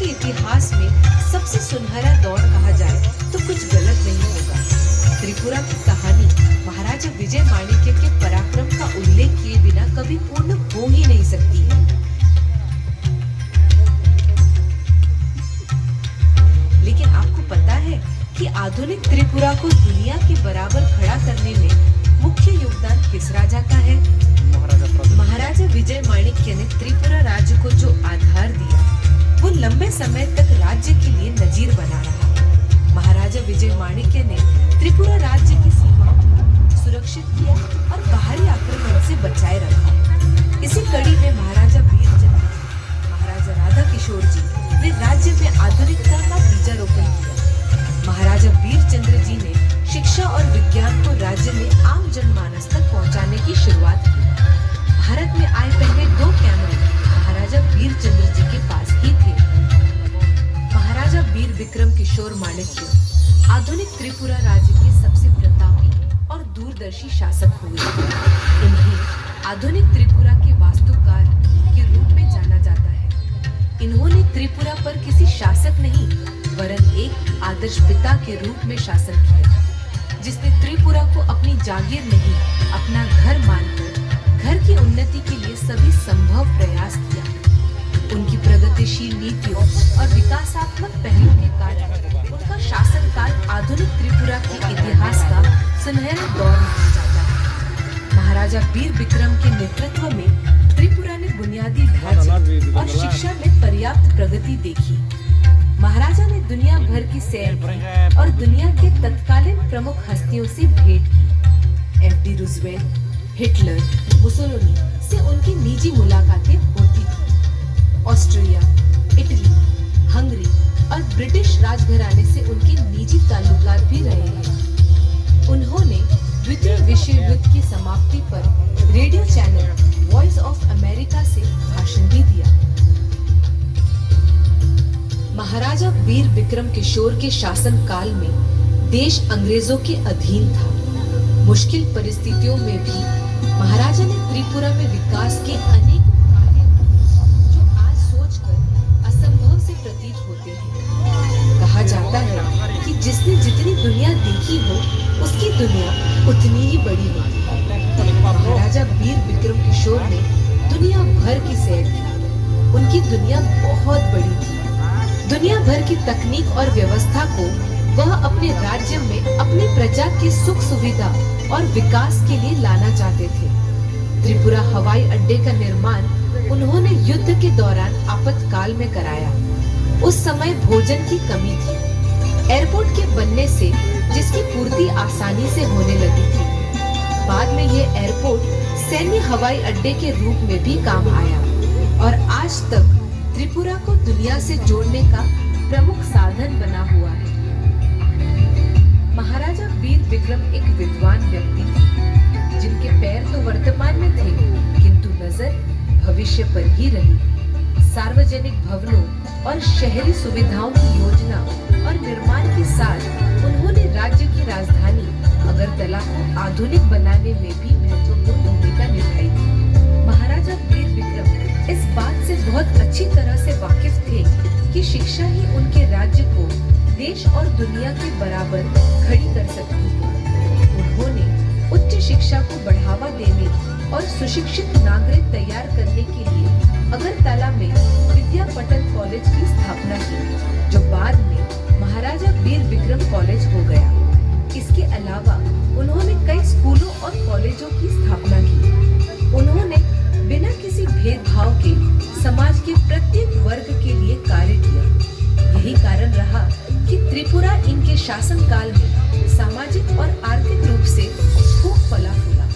के इतिहास में सबसे सुनहरा दौर कहा जाए तो कुछ गलत नहीं होगा। त्रिपुरा की कहानी महाराजा विजय माणिक्य के पराक्रम का उल्लेख किए बिना कभी पूर्ण हो ही नहीं सकती है। लेकिन आपको पता है कि आधुनिक त्रिपुरा को दुनिया के बराबर खड़ा करने में मुख्य योगदान किस राजा का है? महाराजा विजय माणिक्य ने त्रिपुरा राज्य को जो आधार दिया, वो लंबे समय तक राज्य के लिए नजीर बना रहा। महाराजा विजय माणिक्य ने त्रिपुरा राज्य की सीमाओं को सुरक्षित किया और बाहरी आक्रमण से बचाए रखा। इसी कड़ी में महाराजा वीरचंद्र, महाराजा राधा किशोर जी ने राज्य में आधुनिकता का बीजारोपण किया। महाराजा वीरचंद्र जी ने शिक्षा और विज्ञान को राज्य में आम जनमानस तक पहुंचाने की शुरुआत की। भारत में आए पहले 2 कैमरे महाराजा वीरचंद्र जी के पास ही थे। महाराजा वीर विक्रम किशोर माणिक्य आधुनिक त्रिपुरा राज्य के सबसे प्रतापी और दूरदर्शी शासक हुए। इन्हें आधुनिक त्रिपुरा के वास्तुकार के रूप में जाना जाता है। इन्होंने त्रिपुरा पर किसी शासक नहीं वरन एक आदर्श पिता के रूप में शासन किया, जिसने त्रिपुरा को अपनी जागीर नहीं अपना घर मानकर घर की उन्नति के लिए सभी संभव प्रयास किया। उनकी प्रगतिशील नीतियों और विकासात्मक पहलों के कारण उनका शासनकाल आधुनिक त्रिपुरा के इतिहास का सुनहरा दौर माना जाता है। महाराजा वीर विक्रम के नेतृत्व में त्रिपुरा ने बुनियादी ढांचे और शिक्षा में पर्याप्त प्रगति देखी। महाराजा ने दुनिया भर की सैर की और दुनिया के तत्कालीन प्रमुख हस्तियों से भेंट की। एफ.डी. रूजवेल्ट, हिटलर, मुसोलिनी से उनकी निजी मुलाकातें होती थी। ऑस्ट्रिया, इटली, हंगरी और ब्रिटिश राजघराने से उनके निजी ताल्लुकात भी रहे हैं। उन्होंने द्वितीय विश्व युद्ध की समाप्ति पर radio channel voice of America से भाषण भी दिया। महाराजा वीर विक्रम किशोर के शासन काल में देश अंग्रेजों के अधीन था। मुश्किल परिस्थितियों में भी महाराजा ने त्रिपुरा में विकास के अनेक कार्य जो आज सोचकर असंभव से प्रतीत होते हैं। कहा जाता है कि जिसने जितनी दुनिया देखी हो उसकी दुनिया उतनी ही बड़ी होती है। महाराजा वीर विक्रम किशोर ने दुनिया भर की सैर की। उनकी दुनिया बहुत बड़ी थी। दुनिया भर की तकनीक और व्यवस्था को वह अपने राज्य में अपनी प्रजा की सुख सुविधा और विकास के लिए लाना चाहते थे। त्रिपुरा हवाई अड्डे का निर्माण उन्होंने युद्ध के दौरान आपातकाल में कराया। उस समय भोजन की कमी थी। एयरपोर्ट के बनने से जिसकी पूर्ति आसानी से होने लगी थी। बाद में यह एयरपोर्ट सैन्य हवाई अड्डे के रूप में भी काम आया और आज तक त्रिपुरा को दुनिया से जोड़ने का प्रमुख साधन बना हुआ है। महाराजा वीर विक्रम एक विद्वान व्यक्ति थे, जिनके पैर तो वर्तमान में थे किंतु नजर भविष्य पर ही रही। सार्वजनिक भवनों और शहरी सुविधाओं की योजना और निर्माण के साथ उन्होंने राज्य की राजधानी अगरतला को आधुनिक बनाने में भी महत्वपूर्ण भूमिका निभाई थी। महाराजा वीर विक्रम इस बात से बहुत अच्छी तरह से वाकिफ थे कि शिक्षा ही उनके राज्य को देश और दुनिया के बराबर खड़ी कर सकती है। उन्होंने उच्च शिक्षा को बढ़ावा देने और सुशिक्षित नागरिक तैयार करने के लिए अगरतला में विद्यापटन कॉलेज की स्थापना की, जो बाद में महाराजा वीर विक्रम कॉलेज हो गया। इसके अलावा उन्होंने कई स्कूलों और कॉलेजों की स्थापना की। उन्होंने बिना किसी भेदभाव के समाज के प्रत्येक वर्ग के लिए कार्य किया। यही कारण रहा कि त्रिपुरा इनके शासनकाल में सामाजिक और आर्थिक रूप से खूब फला फूला।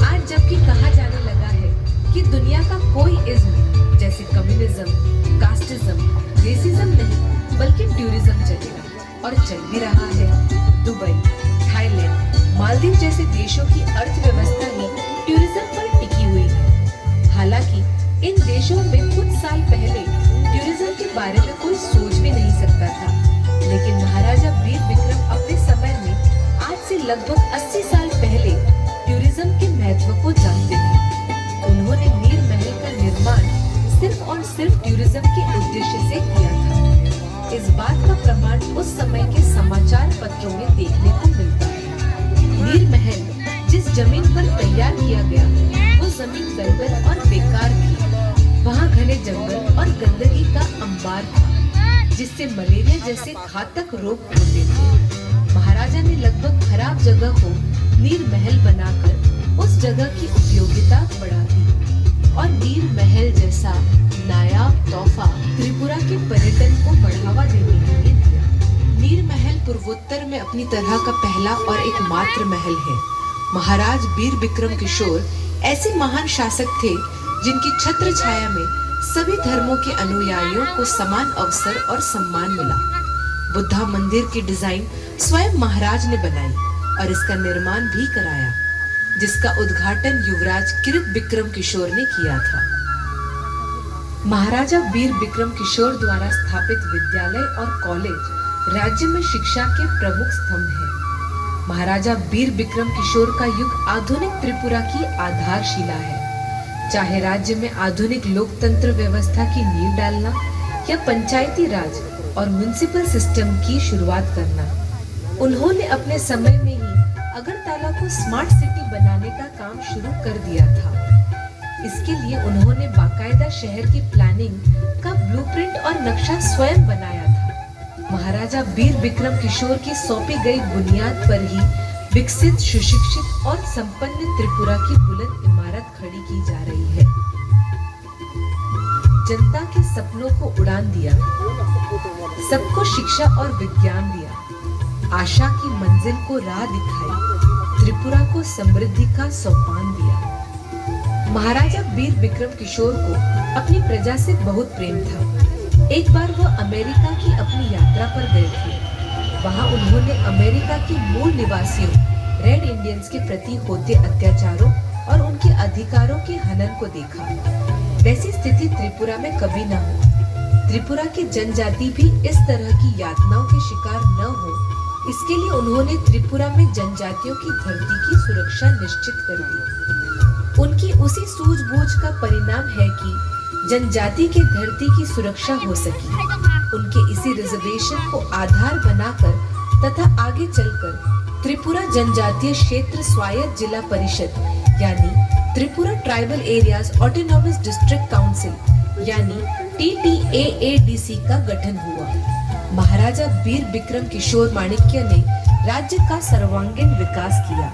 आज जबकि कहा जाने लगा है कि दुनिया का कोई इज्म जैसे कम्युनिज्म, कास्टिज्म, रेसिज्म नहीं बल्कि टूरिज्म चलेगा और चल भी रहा है। दुबई, थाईलैंड, मालदीव जैसे देशों की अर्थव्यवस्था ही टूरिज्म पर टिकी हुई है। हालांकि इन देशों में कुछ साल पहले टूरिज्म के बारे में कोई सोच भी नहीं सकता था, लेकिन महाराजा वीर विक्रम अपने समय में आज से लगभग 80 साल पहले टूरिज्म के महत्व को जानते थे। उन्होंने नीर महल का निर्माण सिर्फ और सिर्फ टूरिज्म के उद्देश्य से किया था। इस बात का प्रमाण उस समय के समाचार पत्रों में देखने को मिलता है। नीर महल जिस जमीन पर तैयार किया गया वो जमीन दलदल और बेकार थी। वहाँ घने जंगल और गंदगी का अंबार था जिससे मलेरिया जैसे घातक रोग होते थे। महाराजा ने लगभग खराब जगह को नीर महल बनाकर उस जगह की उपयोगिता बढ़ा दी और नीर महल जैसा नायाब तोहफा त्रिपुरा के पर्यटन को बढ़ावा देने के लिए दिया। नीर महल पूर्वोत्तर में अपनी तरह का पहला और एकमात्र महल है। महाराज वीर विक्रम किशोर ऐसे महान शासक थे जिनकी छत्र छाया में सभी धर्मों के अनुयायियों को समान अवसर और सम्मान मिला। बुद्धा मंदिर की डिजाइन स्वयं महाराज ने बनाई और इसका निर्माण भी कराया, जिसका उद्घाटन युवराज किरीट विक्रम किशोर ने किया था। महाराजा वीर विक्रम किशोर द्वारा स्थापित विद्यालय और कॉलेज राज्य में शिक्षा के प्रमुख स्तंभ हैं। महाराजा वीर विक्रम किशोर का युग आधुनिक त्रिपुरा की आधारशिला है। चाहे राज्य में आधुनिक लोकतंत्र व्यवस्था की नींव डालना या पंचायती राज और म्युनिसिपल सिस्टम की शुरुआत करना, उन्होंने अपने समय में ही अगरतला को स्मार्ट सिटी बनाने का काम शुरू कर दिया था। इसके लिए उन्होंने बाकायदा शहर की प्लानिंग का ब्लूप्रिंट और नक्शा स्वयं बनाया था। महाराजा वीर विक्रम किशोर की सौंपी गई बुनियाद पर ही विकसित, सुशिक्षित और संपन्न त्रिपुरा की बुलंद इमारत खड़ी की जा रही है। जनता के सपनों को उड़ान दिया, सबको शिक्षा और विज्ञान दिया, आशा की मंजिल को राह दिखाई, त्रिपुरा को समृद्धि का सोपान दिया। महाराजा वीर विक्रम किशोर को अपनी प्रजा से बहुत प्रेम था। एक बार वह अमेरिका की अपनी यात्रा पर गए थे। वहां उन्होंने अमेरिका के मूल निवासियों रेड इंडियंस के प्रति होते अत्याचारों और उनके अधिकारों के हनन को देखा। वैसी स्थिति त्रिपुरा में कभी न हो। त्रिपुरा की जनजाति भी इस तरह की यातनाओं के शिकार न हो, इसके लिए उन्होंने त्रिपुरा में जनजातियों की धरती की सुरक्षा निश्चित कर दी। उनकी उसी सूझबूझ का परिणाम है कि जनजाति की धरती की सुरक्षा हो सकी। उनके इसी रिजर्वेशन को आधार बनाकर तथा आगे चलकर त्रिपुरा जनजातीय क्षेत्र स्वायत्त जिला परिषद यानी Tripura tribal areas autonomous district council यानी TTAADC का गठन हुआ। महाराजा वीर विक्रम किशोर माणिक्य ने राज्य का सर्वांगीण विकास किया।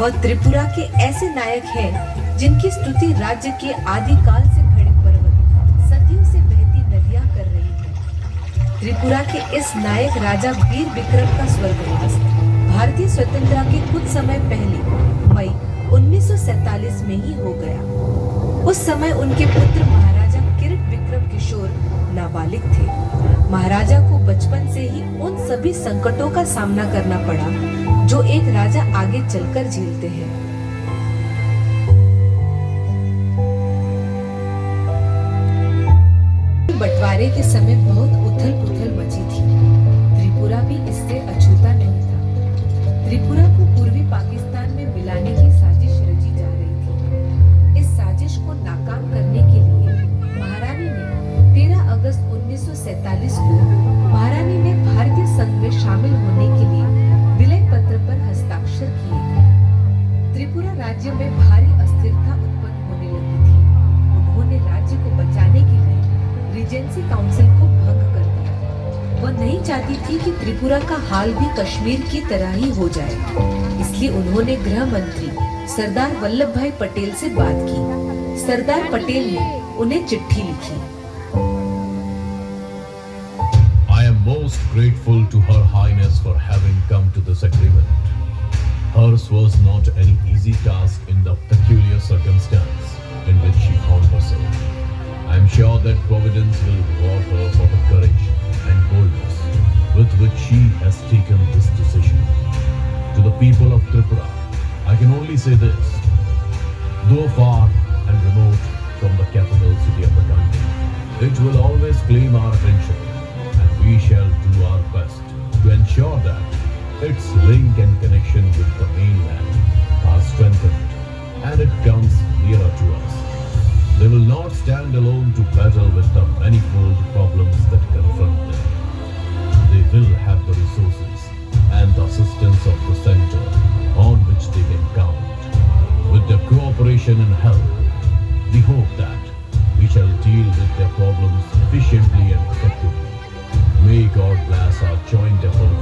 वह त्रिपुरा के ऐसे नायक हैं जिनकी स्तुति राज्य के आदिकाल से खड़े पर्वत, सदियों से बहती नदियां कर रही है। त्रिपुरा के इस नायक राजा वीर विक्रम का स्वर्गवास भारतीय स्वतंत्रता के कुछ समय पहले मई 1947 में ही हो गया। उस समय उनके पुत्र महाराजा किरीट विक्रम किशोर नाबालिग थे। महाराजा को बचपन से ही उन सभी संकटों का सामना करना पड़ा जो एक राजा आगे चलकर झेलते हैं। बंटवारे के समय बहुत उथल-पुथल मची थी। त्रिपुरा भी इससे अछूता नहीं था। त्रिपुरा को पूर्वी पाकिस्तान में मिलाने की साजिश रची जा रही थी। इस साजिश को नाकाम करने के लिए महारानी ने 13 अगस्त 1947 को महारानी ने भारतीय संघ में शामिल होने के लिए विलय पत्र पर हस्ताक्षर किए। त्रिपुरा राज्य में भारी अस्थिरता उत्पन्न होने लगी थी। उन्होंने राज्य को बचाने के लिए रीजेंसी काउंसिल को भंग कर दिया। वह नहीं चाहती थी कि त्रिपुरा का हाल भी कश्मीर की तरह ही हो जाए, इसलिए उन्होंने गृह मंत्री सरदार वल्लभ भाई पटेल से बात की। सरदार पटेल ने उन्हें चिट्ठी लिखी। I am most grateful to Her Highness for having come to this agreement. Hers was not an easy task in the peculiar circumstance in which she found herself. I am sure that Providence will reward her for the courage and boldness with which she has taken this decision. To the people of Tripura, I can only say this: though far and remote from the capital city of the country, it will always claim our attention, and we shall do our best to ensure that its link and connection with the mainland are strengthened and it comes nearer to us. They will not stand alone to battle with the manifold problems that confront them. They will have the resources and the assistance of the center on which they can count. With their cooperation and help, we hope that we shall deal with their problems efficiently and effectively. May God bless our joint efforts